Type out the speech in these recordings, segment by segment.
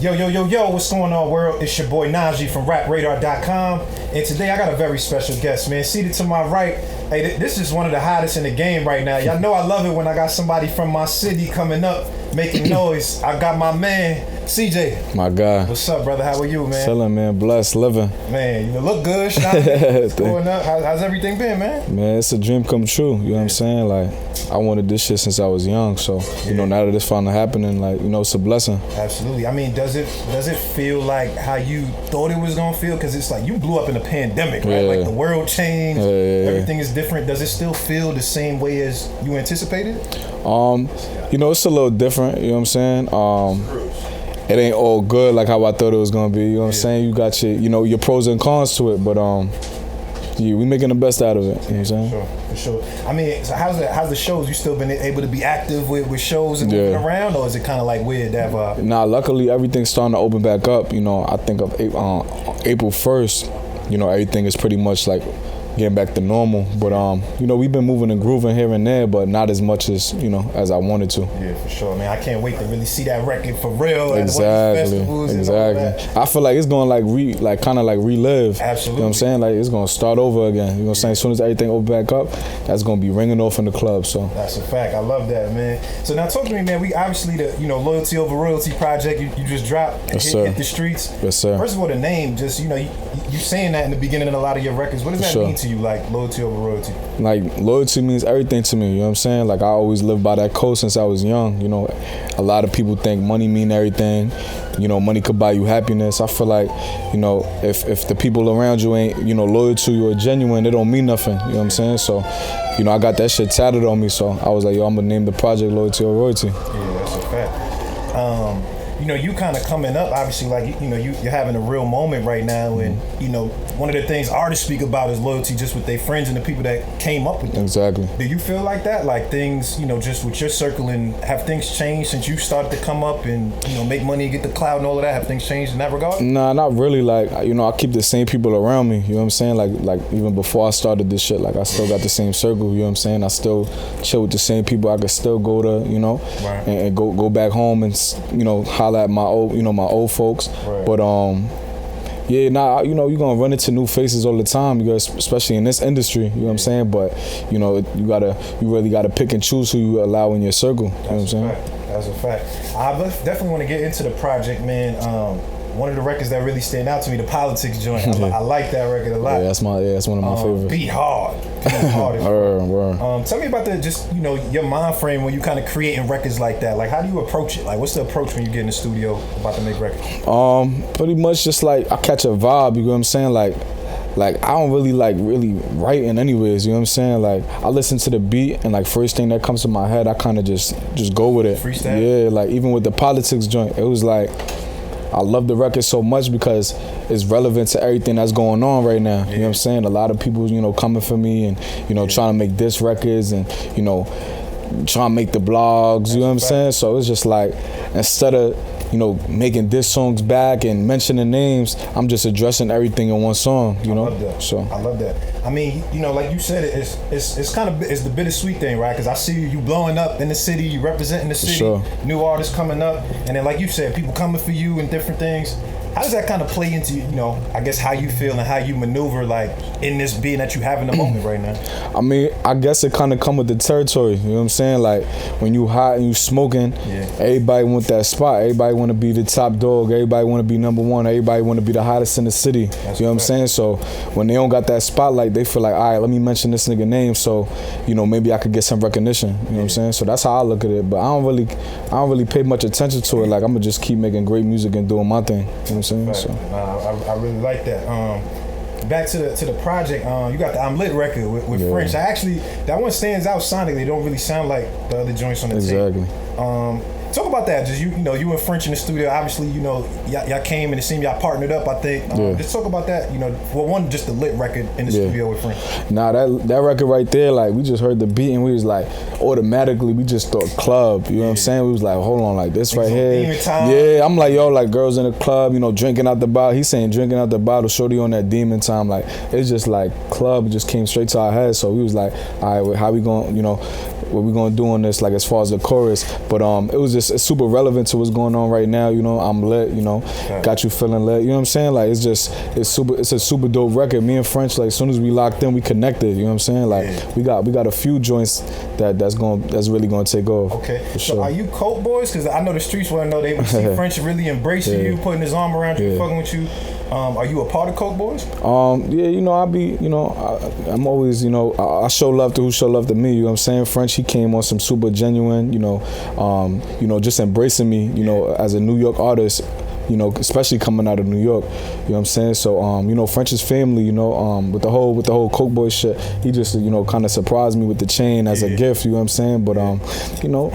Yo, what's going on, world? It's your boy Najee from RapRadar.com, and today I got a very special guest, man. Seated to my right, hey, this is one of the hottest in the game right now. Y'all know I love it when I got somebody from my city coming up, making noise. I got my man, CJ. My guy. What's up, brother? How are you, man? Chilling, man. Blessed, living. Man, you look good, shining. What's going up? How's everything been, man? Man, it's a dream come true. You know what I'm saying? Like, I wanted this shit since I was young. So, you know, now that it's finally happening, like, you know, it's a blessing. Absolutely. I mean, does it feel like how you thought it was gonna feel? Because it's like you blew up in a pandemic, right? Yeah. Like the world changed. Yeah. Everything is different. Does it still feel the same way as you anticipated? You know, it's a little different. You know what I'm saying? It ain't all good like how I thought it was gonna be. You know what I'm saying? You got your pros and cons to it, but we making the best out of it. You know what I'm saying? For sure. I mean, so how's the shows? You still been able to be active with shows and moving around, or is it kind of like weird that vibe? Nah, luckily everything's starting to open back up. You know, I think of April 1st. You know, everything is pretty much like getting back to normal, but you know, we've been moving and grooving here and there, but not as much as, you know, as I wanted to. Yeah, for sure, man. I can't wait to really see that record for real. Exactly. I feel like it's gonna kind of relive. Absolutely. You know what I'm saying? Like it's gonna start over again. You know what I'm saying? As soon as everything open back up, that's gonna be ringing off in the club. So that's a fact. I love that, man. So now talk to me, man. We obviously the Loyalty Over Royalty project you just dropped. Yes, hit the streets. Yes, sir. First of all, the name, just you saying that in the beginning of a lot of your records. What does that mean to you, like loyalty over royalty? Like loyalty means everything to me. You know what I'm saying? Like I always lived by that code since I was young. You know, a lot of people think money mean everything. You know, money could buy you happiness. I feel like, you know, if the people around you ain't, you know, loyal to you or genuine, it don't mean nothing. You know what I'm saying? So, you know, I got that shit tatted on me. So I was like, yo, I'm gonna name the project Loyalty or Royalty. Yeah, that's a fact. You know, you kind of coming up, obviously, like, you know, you're having a real moment right now. And, you know, one of the things artists speak about is loyalty just with their friends and the people that came up with them. Exactly. Do you feel like that? Like things, you know, just with your circle, and have things changed since you started to come up and, you know, make money and get the clout and all of that? Have things changed in that regard? Nah, not really. Like, you know, I keep the same people around me. You know what I'm saying? Like even before I started this shit, like I still got the same circle. You know what I'm saying? I still chill with the same people. I could still go to, you know, right. and go back home and, you know, holler at my old folks. Right. But you know, you're gonna run into new faces all the time, especially in this industry, you know what I'm saying? But, you know, you really gotta pick and choose who you allow in your circle. You know what I'm saying? That's a fact. I definitely want to get into the project, man. One of the records that really stand out to me, the Politics joint. I like that record a lot. Yeah, that's one of my favorites. Be hard. Tell me about your mind frame when you kind of creating records like that. Like, how do you approach it? Like, what's the approach when you get in the studio about to make records? Pretty much just like I catch a vibe. You know what I'm saying? Like I don't really writing anyways. You know what I'm saying? Like I listen to the beat and like first thing that comes to my head, I kind of just go with it. Freestyle? Yeah. Like even with the Politics joint, it was like, I love the record so much because it's relevant to everything that's going on right now. You know what I'm saying? A lot of people, you know, coming for me and, you know, trying to make diss records and, you know, trying to make the blogs, you know what I'm saying? So it's just like, instead of, you know, making diss songs back and mentioning names, I'm just addressing everything in one song, you know? I love that. So I love that. I mean, you know, like you said, it's kind of the bittersweet thing, right? Because I see you blowing up in the city, you representing the city, new artists coming up, and then like you said, people coming for you and different things. How does that kind of play into, you know, I guess how you feel and how you maneuver like in this being that you have in the moment right now? I mean, I guess it kind of come with the territory, you know what I'm saying? Like when you hot and you smoking, everybody want that spot. Everybody want to be the top dog. Everybody want to be number one. Everybody want to be the hottest in the city. You know what I'm saying? So when they don't got that spotlight, they feel like, all right, let me mention this nigga name so, you know, maybe I could get some recognition. You know what I'm saying? So that's how I look at it. But I don't really pay much attention to it. Like I'm gonna just keep making great music and doing my thing. You know what I'm saying? So. I really like that. Back to the project, you got the I'm Lit record with French. That one stands out sonically. It don't really sound like the other joints on the tape. Exactly. Talk about that. Just you and French in the studio. Obviously, you know, y'all came and it seemed y'all partnered up. I think. Just talk about that. You know, just the Lit record in the studio with French. Nah, that record right there, like we just heard the beat and we was like, automatically we just thought club. You know what I'm saying? We was like, hold on, like this right here. Demon time. Yeah, I'm like, yo, like girls in the club, you know, drinking out the bottle. He's saying drinking out the bottle. Shorty on that demon time. Like it's just like club just came straight to our head. So we was like, all right, how we going? You know, what we gonna do on this, like as far as the chorus. But it was just, it's super relevant to what's going on right now. You know, I'm lit. You know, got you feeling lit. You know what I'm saying? Like it's a super dope record. Me and French, like as soon as we locked in, we connected. You know what I'm saying? Like we got a few joints that's really gonna take off. Okay. For so sure. are you coke boys? Because I know the streets want to know, they see French really embracing you, putting his arm around you, fucking with you. Are you a part of coke boys? Yeah, you know, I'm always, you know, I show love to who show love to me. You know what I'm saying? French, he came on some super genuine, you know, just embracing me, you know, as a New York artist. You know, especially coming out of New York, you know what I'm saying? So, you know, French's family, you know, with the whole Coke Boy shit, he just, you know, kind of surprised me with the chain as a gift, you know what I'm saying? But, you know,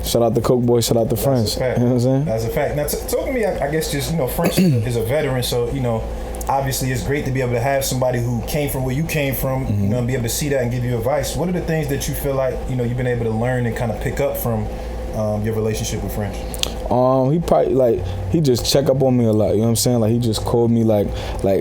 shout out to Coke Boy, shout out to French. You know what I'm saying? That's a fact. Now, talk to me, I guess, just, you know, French is a veteran, so, you know, obviously it's great to be able to have somebody who came from where you came from, you know, and be able to see that and give you advice. What are the things that you feel like, you know, you've been able to learn and kind of pick up from your relationship with French? He probably, like, he just check up on me a lot, you know what I'm saying? Like, he just called me, like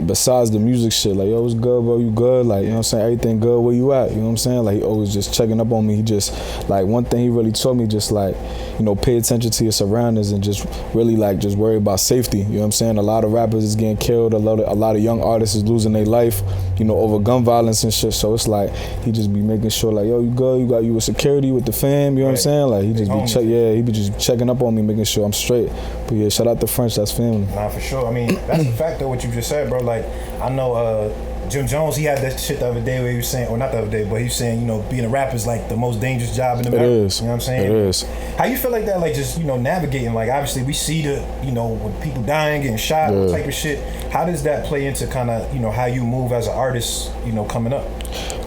besides the music shit, like, yo, what's good, bro, you good? Like, you know what I'm saying? Everything good, where you at? You know what I'm saying? Like, he always just checking up on me. He just, like, one thing he really told me, just, like, you know, pay attention to your surroundings and just really, like, just worry about safety, you know what I'm saying? A lot of rappers is getting killed, a lot of young artists is losing their life, you know, over gun violence and shit, so it's like, he just be making sure, like, yo, you good? You with security, with the fam, you know what I'm saying? Like, he just be he be just checking up on me, making sure I'm straight. But yeah, shout out to French, that's family. Nah, for sure. I mean, that's a fact though, what you just said, bro. Like, I know Jim Jones, he had that shit the other day where he was saying, or not the other day, but he was saying, you know, being a rapper is like the most dangerous job in America. It is. You know what I'm saying? It is. How you feel like that, like just, you know, navigating, like obviously we see the, you know, when people dying, getting shot, all type of shit. How does that play into kind of, you know, how you move as an artist, you know, coming up?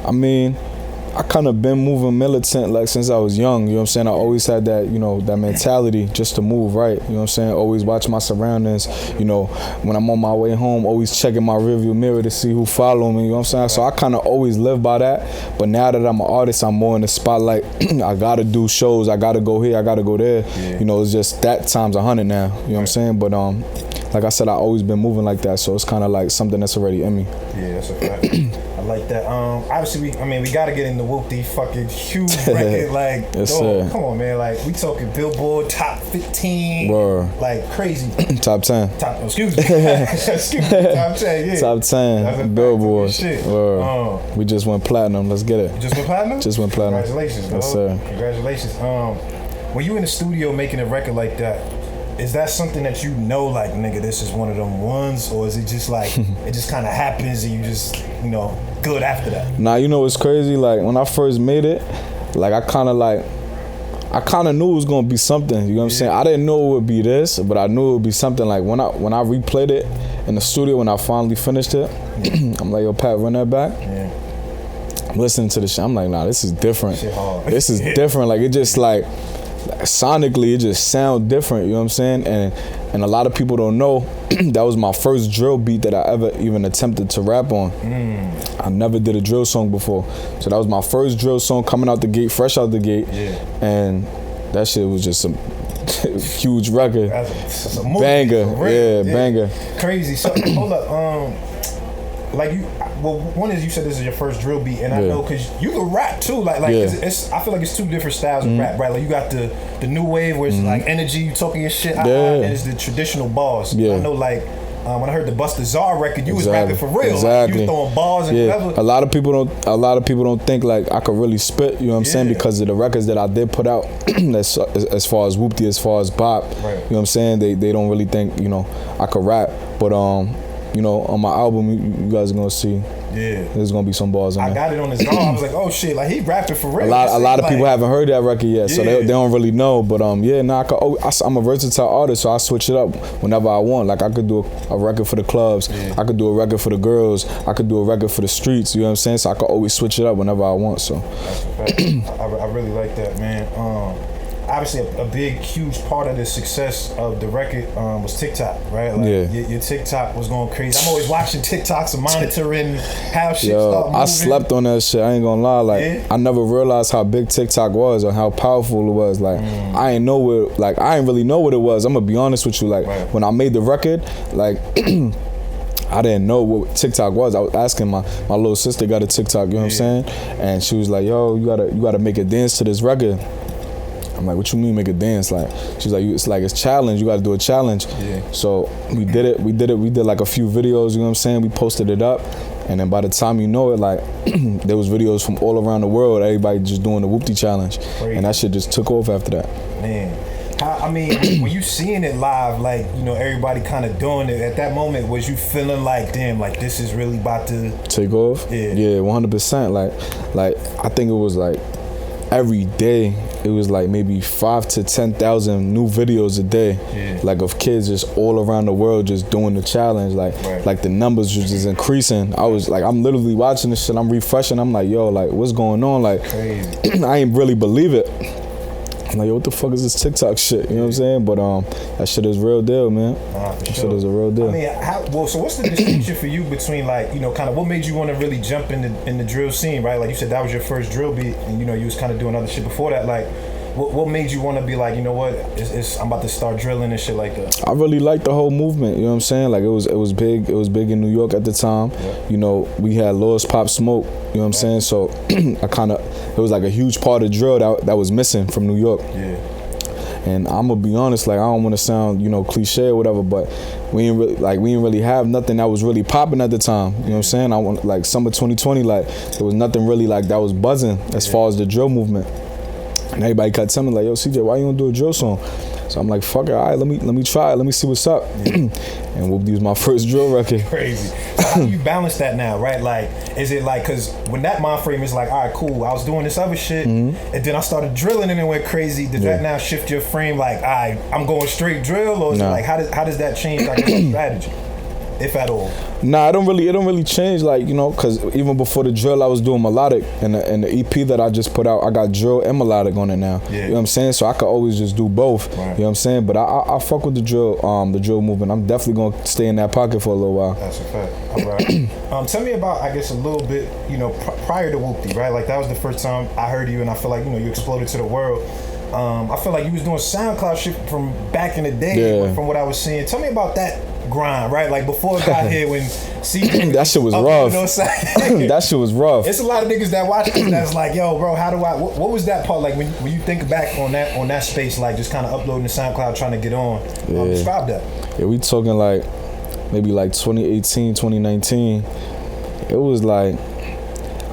I mean, I kind of been moving militant like since I was young, you know what I'm saying? I always had that, you know, that mentality just to move right, you know what I'm saying? Always watch my surroundings, you know, when I'm on my way home, always checking my rearview mirror to see who following me, you know what I'm saying? So I kind of always live by that, but now that I'm an artist, I'm more in the spotlight. I gotta do shows, I gotta go here, I gotta go there, you know, it's just that times 100 now, you know what I'm saying? But like I said, I always been moving like that, so it's kind of like something that's already in me. Yeah, that's a fact. I like that. Obviously, we gotta get in the Whoopty fucking huge record, like, yes, come on, man, like, we talking Billboard top 15, like crazy. Top 10. Excuse me, top 10, yeah. Top 10, Billboard. Shit. We just went platinum, let's get it. You just went platinum? Just went platinum. Congratulations, bro. Yes, sir. Congratulations. When you in the studio making a record like that, is that something that you know, like, nigga, this is one of them ones, or is it just like, it just kind of happens and you just, you know, good after that? Nah, you know what's crazy? Like, when I first made it, like, I kind of knew it was gonna be something, you know what I'm saying? I didn't know it would be this, but I knew it would be something. Like, when I replayed it in the studio, when I finally finished it, I'm like, yo, Pat, run that back. I'm listening to the shit, I'm like, nah, this is different. This is different. Like, it just, like, sonically, it just sound different, you know what I'm saying? And a lot of people don't know that was my first drill beat that I ever even attempted to rap on. I never did a drill song before, so that was my first drill song coming out the gate, fresh out the gate, and that shit was just some huge record. That's a movie, banger, banger. Crazy. So hold up, like you. Well, one is you said this is your first drill beat, and I know because you can rap too. Like it's I feel like it's two different styles of rap, right? Like you got the new wave where it's like energy, you talking your shit, and it's the traditional bars. I know, like when I heard the Busta Czar record, you was rapping for real. Like, you was throwing bars and whatever. A lot of people don't think like I could really spit. You know what I'm saying? Because of the records that I did put out, as far as Whoopty, as far as Bop. You know what I'm saying? They don't really think, you know, I could rap, but you know, on my album, you guys are gonna see. There's gonna be some bars on there. I got it on his song. I was like, oh shit, like he rapping for real. A lot of people haven't heard that record yet, so they don't really know. But I'm a versatile artist, so I switch it up whenever I want. Like I could do a record for the clubs, I could do a record for the girls, I could do a record for the streets. You know what I'm saying? So I could always switch it up whenever I want. So I really like that, man. Obviously, a big, huge part of the success of the record was TikTok, right? Like your TikTok was going crazy. I'm always watching TikToks and monitoring how shit start moving. I slept on that shit. I ain't gonna lie. Like I never realized how big TikTok was or how powerful it was. Like I ain't really know what it was. I'm gonna be honest with you. Like when I made the record, like I didn't know what TikTok was. I was asking my little sister got a TikTok, you know what I'm saying? And she was like, yo, you gotta make a dance to this record. I'm like, what you mean make a dance? Like, she's like, it's like a challenge. You gotta do a challenge. Yeah. So we did it. We did like a few videos, you know what I'm saying? We posted it up. And then by the time you know it, like, there was videos from all around the world, everybody just doing the Whoopty challenge. Crazy. And that shit just took off after that. Man. I mean, when you seeing it live, like, you know, everybody kind of doing it, at that moment, was you feeling like, damn, like, this is really about to take off? Yeah, 100%. Like I think it was like every day, it was like maybe 5,000 to 10,000 new videos a day, like of kids just all around the world just doing the challenge. Like the numbers was just increasing. I was like, I'm literally watching this shit, I'm refreshing. I'm like, yo, like, what's going on? Like, I ain't really believe it. I'm like, yo, what the fuck is this TikTok shit? You know what I'm saying? But that shit is real deal, man. That shit is a real deal. I mean, so what's the distinction for you between, like, you know, kind of what made you want to really jump in the drill scene, right? Like you said, that was your first drill beat, and you know, you was kind of doing other shit before that. Like, what made you want to be like, you know what, I'm about to start drilling and shit like that? I really liked the whole movement, you know what I'm saying? Like, it was big in New York at the time. You know, we had Lost Pop Smoke, you know what I'm saying? So it was like a huge part of drill that was missing from New York. And I'm gonna be honest, like, I don't want to sound, you know, cliche or whatever, but we didn't really have nothing that was really popping at the time. You know what I'm saying? I want, like, summer 2020, like, there was nothing really like that was buzzing as far as the drill movement. And everybody kept telling me, like, yo, CJ, why you don't do a drill song? So I'm like, fuck it, all right, let me try it, let me see what's up. And Whoopty was my first drill record. Crazy. So how do you balance that now, right? Like, is it like, cause when that mind frame is like, all right, cool, I was doing this other shit, and then I started drilling and it went crazy. Did that now shift your frame, like, all right, I'm going straight drill, or is it like, how does that change, like, your strategy, if at all? Nah, it don't really change, like, you know, cause even before the drill, I was doing melodic, and the EP that I just put out, I got drill and melodic on it now. You know what I'm saying? So I could always just do both. You know what I'm saying? But I fuck with the drill movement. I'm definitely gonna stay in that pocket for a little while. That's a fact. All right. Tell me about, I guess, a little bit, you know, prior to Whoopty, right? Like, that was the first time I heard you, and I feel like, you know, you exploded to the world. I feel like you was doing SoundCloud shit from back in the day, from what I was seeing. Tell me about that grind, right? Like, before it got here, when that shit was rough. You know what I'm saying? That shit was rough. It's a lot of niggas that watch this that's like, yo, bro, how do I? What was that part like when you think back on that space, like just kind of uploading to SoundCloud, trying to get on? Describe that. Yeah, we talking like maybe like 2018, 2019. It was like,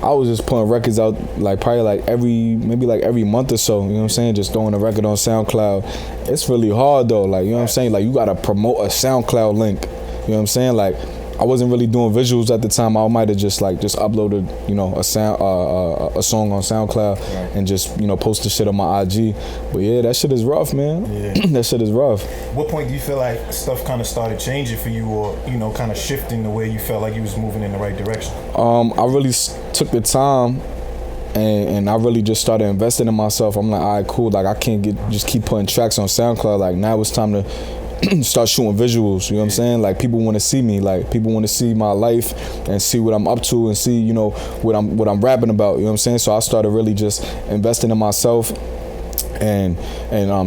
I was just putting records out like probably like every month or so, you know what I'm saying? Just throwing a record on SoundCloud. It's really hard though, like, you know what I'm saying? Like, you gotta promote a SoundCloud link, you know what I'm saying? Like, I wasn't really doing visuals at the time. I might have just uploaded, you know, a song on SoundCloud and just, you know, post the shit on my IG. But yeah, that shit is rough, man. That shit is rough. What point do you feel like stuff kind of started changing for you, or, you know, kind of shifting the way you felt like you was moving in the right direction? I really took the time and I really just started investing in myself. I'm like, all right, cool. Like, I can't just keep putting tracks on SoundCloud. Like, now it's time to start shooting visuals, you know what I'm saying? Like, people want to see me, like, people want to see my life and see what I'm up to and see, you know, what I'm rapping about, you know what I'm saying? So I started really just investing in myself and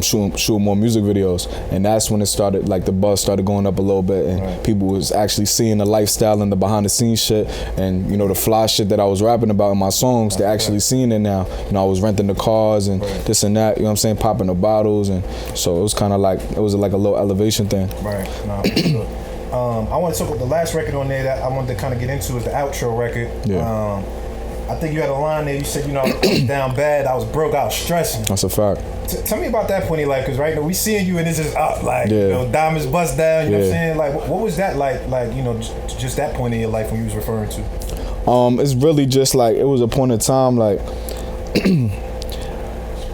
shooting more music videos, and that's when it started, like, the buzz started going up a little bit, and people was actually seeing the lifestyle and the behind the scenes shit, and, you know, the fly shit that I was rapping about in my songs. They're actually seeing it now. You know, I was renting the cars and this and that, you know what I'm saying, popping the bottles, and so it was kind of like, it was like a little elevation thing. Right. Nah, for sure. I want to talk about the last record on there that I wanted to kind of get into is the outro record. I think you had a line there, you said, you know, I was down bad, I was broke, I was stressing. That's a fact. Tell me about that point in your life, because right now we seeing you and it's just up, like, you know, diamonds bust down, you know what I'm saying? Like, what was that like, you know, just that point in your life when you was referring to? It's really just like, it was a point in time, like,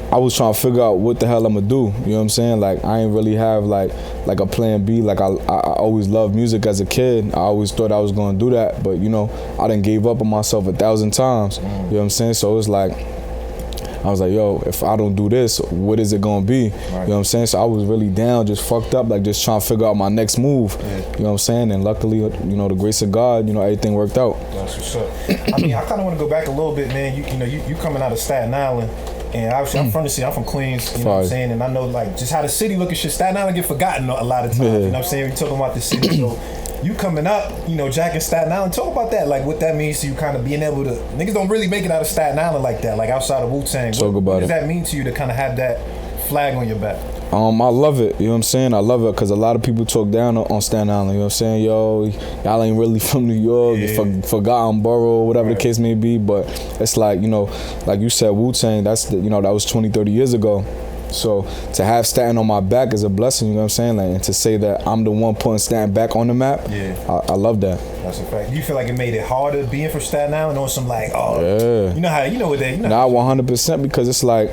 I was trying to figure out what the hell I'm gonna do, you know what I'm saying? Like, I ain't really have like a plan B. Like, I always loved music as a kid. I always thought I was gonna do that, but, you know, I done gave up on myself 1,000 times, you know what I'm saying? So it's like, I was like, yo, if I don't do this, what is it gonna be? You know what I'm saying? So I was really down, just fucked up, like, just trying to figure out my next move. You know what I'm saying? And luckily, you know, the grace of God, you know, everything worked out. That's what's up. I mean, I kind of want to go back a little bit, man. You know, you coming out of Staten Island. And obviously, I'm from the city. I'm from Queens. You know what I'm saying? And I know, like, just how the city look and shit. Staten Island get forgotten a lot of times. You know what I'm saying? We talking about the city. So you coming up, you know, Jack in Staten Island. Talk about that, like what that means to you, kind of being able to. Niggas don't really make it out of Staten Island like that, like outside of Wu-Tang. What does that mean to you to kind of have that flag on your back? I love it, you know what I'm saying? I love it because a lot of people talk down on Staten Island, you know what I'm saying? Yo, y'all ain't really from New York, forgotten borough, whatever the case may be, but it's like, you know, like you said, Wu-Tang, that's you know, that was 20, 30 years ago. So to have Staten on my back is a blessing, you know what I'm saying? Like, and to say that I'm the one putting Staten back on the map, I love that. That's a fact. Do you feel like it made it harder being from Staten Island, or some like, you know how, you know what they, you know? Nah, 100%, because it's like,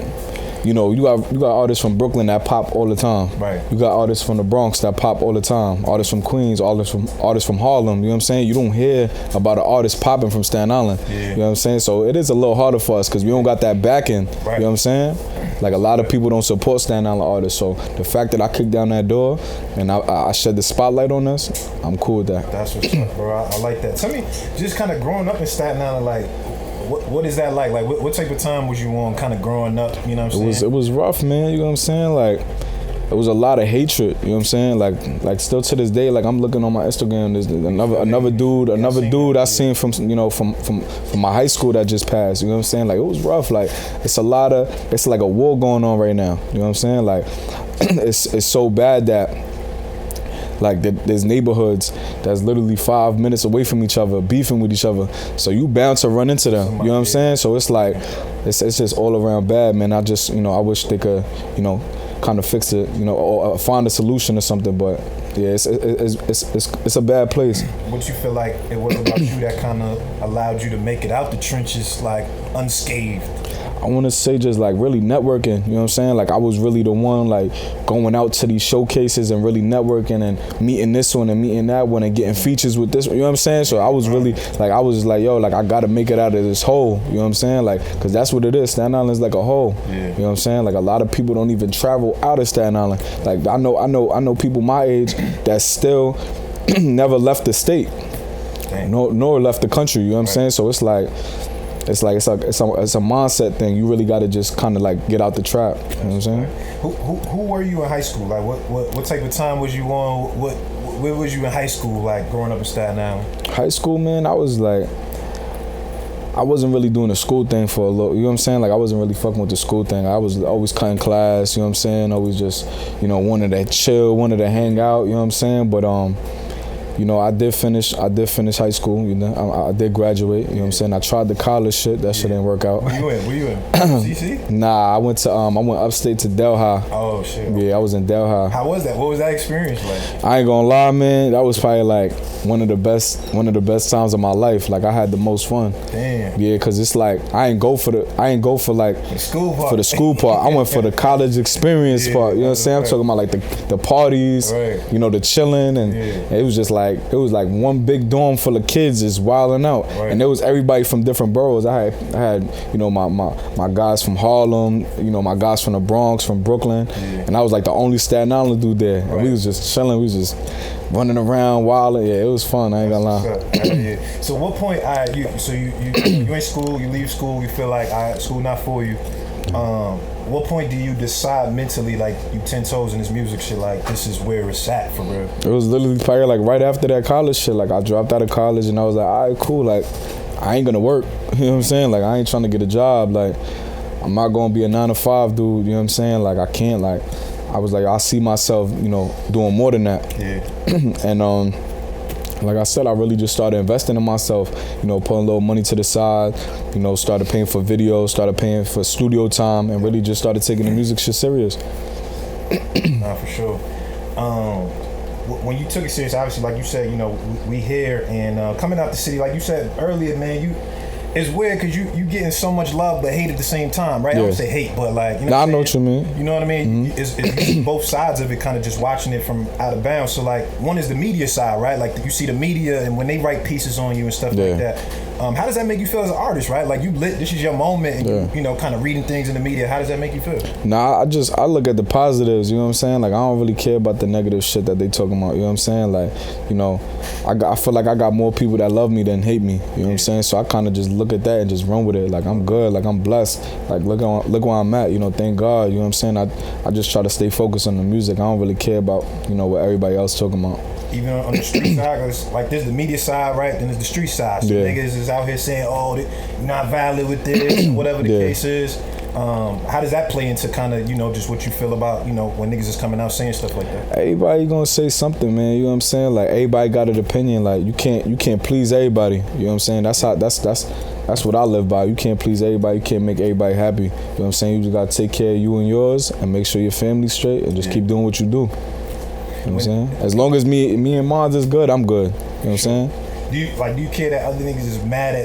you know, you got artists from Brooklyn that pop all the time. Right. You got artists from the Bronx that pop all the time. Artists from Queens, artists from Harlem. You know what I'm saying? You don't hear about an artist popping from Staten Island. Yeah. You know what I'm saying? So it is a little harder for us because we don't got that backing. Right. You know what I'm saying? Like a lot of people don't support Staten Island artists. So the fact that I kicked down that door and I shed the spotlight on us, I'm cool with that. That's what's up, bro. I like that. Tell me, just kind of growing up in Staten Island, like, what is that like? Like, what type of time was you on kind of growing up? You know what I'm saying? It was rough, man. You know what I'm saying? Like, it was a lot of hatred. You know what I'm saying? Like still to this day, like I'm looking on my Instagram, there's another dude I seen from, you know, from my high school that just passed. You know what I'm saying? Like, it was rough. Like, it's like a war going on right now. You know what I'm saying? Like, it's so bad that, like, there's neighborhoods that's literally 5 minutes away from each other, beefing with each other. So you bound to run into them. You know what I'm saying? So it's like, it's just all around bad, man. I just, you know, I wish they could, you know, kind of fix it, you know, or find a solution or something. But yeah, it's a bad place. What you feel like it was about you that kind of allowed you to make it out the trenches, like, unscathed? I want to say just like really networking, you know what I'm saying? Like, I was really the one like going out to these showcases and really networking and meeting this one and meeting that one and getting features with this one, you know what I'm saying? So I was really like, I was like, yo, like I got to make it out of this hole, you know what I'm saying? Like, because that's what it is. Staten Island's like a hole, you know what I'm saying? Like, a lot of people don't even travel out of Staten Island. Like, I know people my age that still never left the state, nor left the country, you know what I'm saying? So it's a mindset thing. You really got to just kind of like get out the trap. You know what I'm saying? Who were you in high school? Like, what type of time was you on? Where was you in high school? Like, growing up in Staten Island? High school, man. I wasn't really doing the school thing for a little. You know what I'm saying? Like, I wasn't really fucking with the school thing. I was always cutting class. You know what I'm saying? Always just, you know, wanted to chill, wanted to hang out. You know what I'm saying? But you know, I did finish high school, you know. I did graduate, you know what I'm saying? I tried the college shit, that shit didn't work out. Where you in? CC? Nah, I went upstate to Delhi. Oh shit. Yeah, I was in Delhi. How was that? What was that experience like? I ain't gonna lie, man. That was probably like one of the best times of my life. Like, I had the most fun. Damn. Yeah, cause it's like I ain't go for like the school part. For the school part. I went for the college experience part. You know what I'm saying? I'm talking about like the parties, you know, the chilling, and it was just like one big dorm full of kids just wilding out, and there was everybody from different boroughs. I had you know, my guys from Harlem, you know, my guys from the Bronx, from Brooklyn, and I was like the only Staten Island dude there, and we was just chilling, we was just running around wilding. Yeah, it was fun. I ain't gonna lie. So what point? You in school, you leave school, you feel like school not for you. What point do you decide mentally, like, you 10 toes in this music shit, like, this is where it's at for real? It was literally probably like right after that college shit. Like, I dropped out of college and I was like, all right, cool. Like, I ain't gonna work. You know what I'm saying? Like, I ain't trying to get a job. Like, I'm not gonna be a 9-to-5 dude. You know what I'm saying? Like, I can't. Like, I was like, I see myself, you know, doing more than that. Yeah. And like I said, I really just started investing in myself, you know, putting a little money to the side, you know, started paying for videos, started paying for studio time, and really just started taking the music shit serious. Nah, for sure. When you took it serious, obviously, like you said, you know, we here, and coming out the city, like you said earlier, man, it's weird because you getting so much love but hate at the same time, right? I don't say hate, but like, you know, I know what you mean. You know what I mean? It's both sides of it, kind of just watching it from out of bounds. So like, one is the media side, right? Like, you see the media and when they write pieces on you and stuff like that. How does that make you feel as an artist, right? Like, you lit, this is your moment, and you know, kind of reading things in the media. How does that make you feel? Nah, I look at the positives, you know what I'm saying? Like, I don't really care about the negative shit that they talking about, you know what I'm saying? Like, you know, I feel like I got more people that love me than hate me, you know what I'm saying? So I kind of just look at that and just run with it. Like, I'm good, like, I'm blessed. Like, look where I'm at, you know, thank God, you know what I'm saying? I just try to stay focused on the music. I don't really care about, you know, what everybody else talking about. Even on the street side, cause like there's the media side, right? Then there's the street side. So niggas is out here saying, "Oh, you're not valid with this," whatever the case is. How does that play into kind of, you know, just what you feel about, you know, when niggas is coming out saying stuff like that? Everybody gonna say something, man. You know what I'm saying? Like, everybody got an opinion. Like, you can't please everybody. You know what I'm saying? That's what I live by. You can't please everybody. You can't make everybody happy. You know what I'm saying? You just gotta take care of you and yours, and make sure your family's straight, and just keep doing what you do. You know what I'm saying? As long as me and mine is good, I'm good. You know what I'm saying? Do you care that other niggas is mad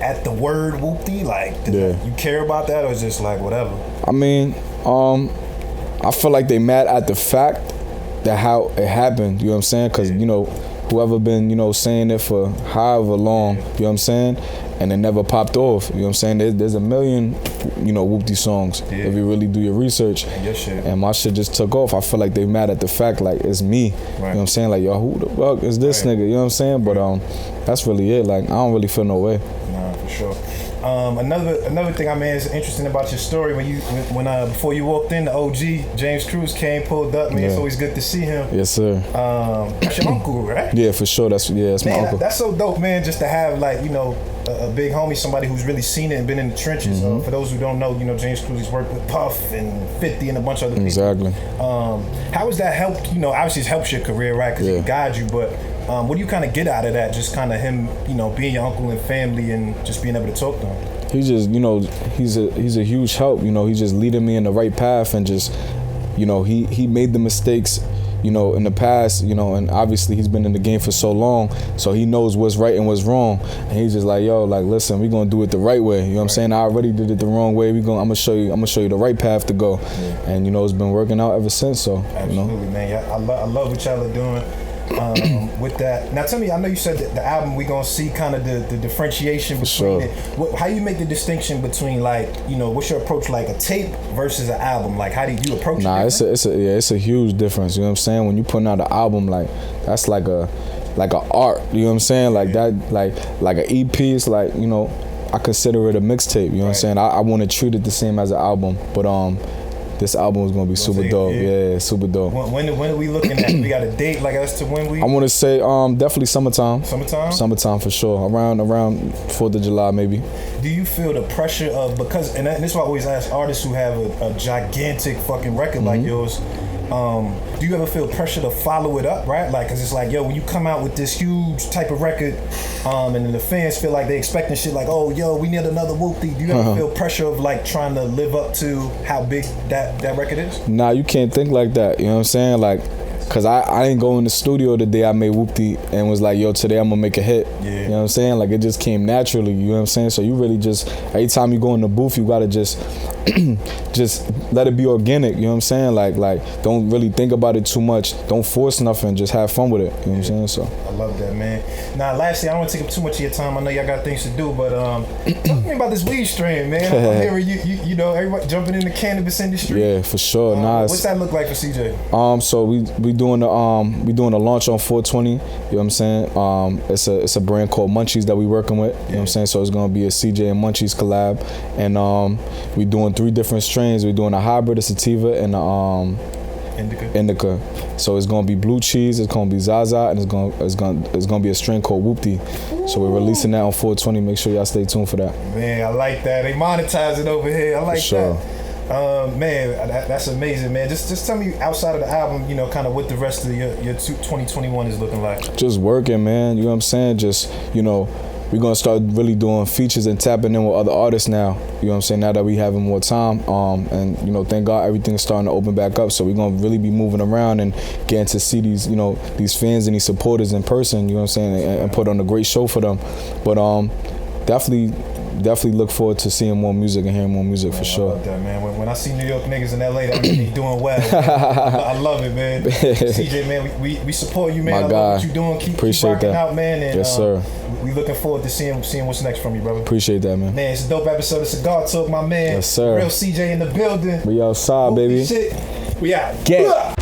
at the word Whoopty? Like, you care about that, or is just like whatever? I mean, I feel like they mad at the fact that how it happened. You know what I'm saying? Because you know, whoever been, you know, saying it for however long, you know what I'm saying, and it never popped off. You know what I'm saying? There's a million, you know, Whoopty songs if you really do your research. And my shit just took off. I feel like they mad at the fact, like, it's me. You know what I'm saying? Like, yo, who the fuck is this nigga? You know what I'm saying? But that's really it. Like, I don't really feel no way. Nah, for sure. Another thing, I mean, is interesting about your story. When before you walked in, the OG James Cruz came, pulled up. Man, it's always good to see him. Yes, sir. That's your uncle, right? Yeah, for sure. That's my uncle. That's so dope, man. Just to have, like, you know, a big homie, somebody who's really seen it and been in the trenches. For those who don't know, you know, James Cruz has worked with Puff and 50 and a bunch of other people. Exactly. How has that helped? You know, obviously it's helped your career, right? Because he guides you, but what do you kind of get out of that? Just kind of him, you know, being your uncle and family and just being able to talk to him. He just, you know, he's a huge help. You know, he's just leading me in the right path, and just, you know, he made the mistakes, you know, in the past, you know, and obviously he's been in the game for so long, so he knows what's right and what's wrong. And he's just like, yo, like, listen, we're gonna do it the right way. You know what I'm saying? I already did it the wrong way. I'm gonna show you the right path to go. And you know, it's been working out ever since. So absolutely, you know? Man. Yeah, I love what y'all are doing. With that, now tell me, I know you said that the album we gonna see kind of the differentiation between it. How you make the distinction between, like, you know, what's your approach, like a tape versus an album? Like, how do you approach it? Nah, it's a huge difference. You know what I'm saying? When you putting out an album, like, that's like a art. You know what I'm saying? Like that, like an EP is like, you know, I consider it a mixtape. You know what I'm saying? I want to treat it the same as an album, but this album is gonna be super dope. Yeah, super dope. When are we looking at? We got a date, like, as to when we? I want to say definitely summertime. Summertime for sure. Around 4th of July maybe. Do you feel the pressure of, because, and this is why I always ask artists who have a gigantic fucking record like yours, do you ever feel pressure to follow it up, right? Like, cause it's like, yo, when you come out with this huge type of record, and then the fans feel like they expecting shit like, oh, yo, we need another Whoopty. Do you ever feel pressure of, like, trying to live up to how big that record is? Nah, you can't think like that. You know what I'm saying? Like, cause I didn't go in the studio the day I made Whoopty and was like, yo, today I'm gonna make a hit. You know what I'm saying? Like, it just came naturally. You know what I'm saying? So you really just, every time you go in the booth, you gotta just let it be organic. You know what I'm saying? Like don't really think about it too much. Don't force nothing. Just have fun with it. You know what I'm saying? So I love that, man. Now, lastly, I don't want to take up too much of your time. I know y'all got things to do, but talk to me about this weed strain, man. I'm hearing you know, everybody jumping in the cannabis industry. Yeah, for sure. What's that look like for CJ? So we doing a launch on 420. You know what I'm saying? It's a brand called Munchies that we working with. You know what I'm saying? So it's gonna be a CJ and Munchies collab, and we doing 3 different strains. We're doing a hybrid, a sativa, and a indica. So it's gonna be blue cheese, it's gonna be Zaza, and it's gonna be a strain called Whoopty. So we're releasing that on 420. Make sure y'all stay tuned for that. Man, I like that. They monetize it over here. I like that. Man, that's amazing, man. Just tell me, outside of the album, you know, kind of what the rest of your 2021 is looking like. Just working, man. You know what I'm saying? Just, you know, we're gonna start really doing features and tapping in with other artists now. You know what I'm saying? Now that we having more time, and you know, thank God everything's starting to open back up. So we're gonna really be moving around and getting to see these, you know, these fans and these supporters in person. You know what I'm saying? And put on a great show for them. But definitely definitely look forward to seeing more music and hearing more music, for sure. I love that, man. When I see New York niggas in LA, that means they doing well. I love it, man. CJ, man, we support you, man. I love what you doing. Keep rocking out, man. And, yes, sir. We looking forward to seeing what's next from you, brother. Appreciate that, man. Man, it's a dope episode of Cigar Talk, my man. Yes, sir. Real CJ in the building. We outside, baby. Shit. We out. Get.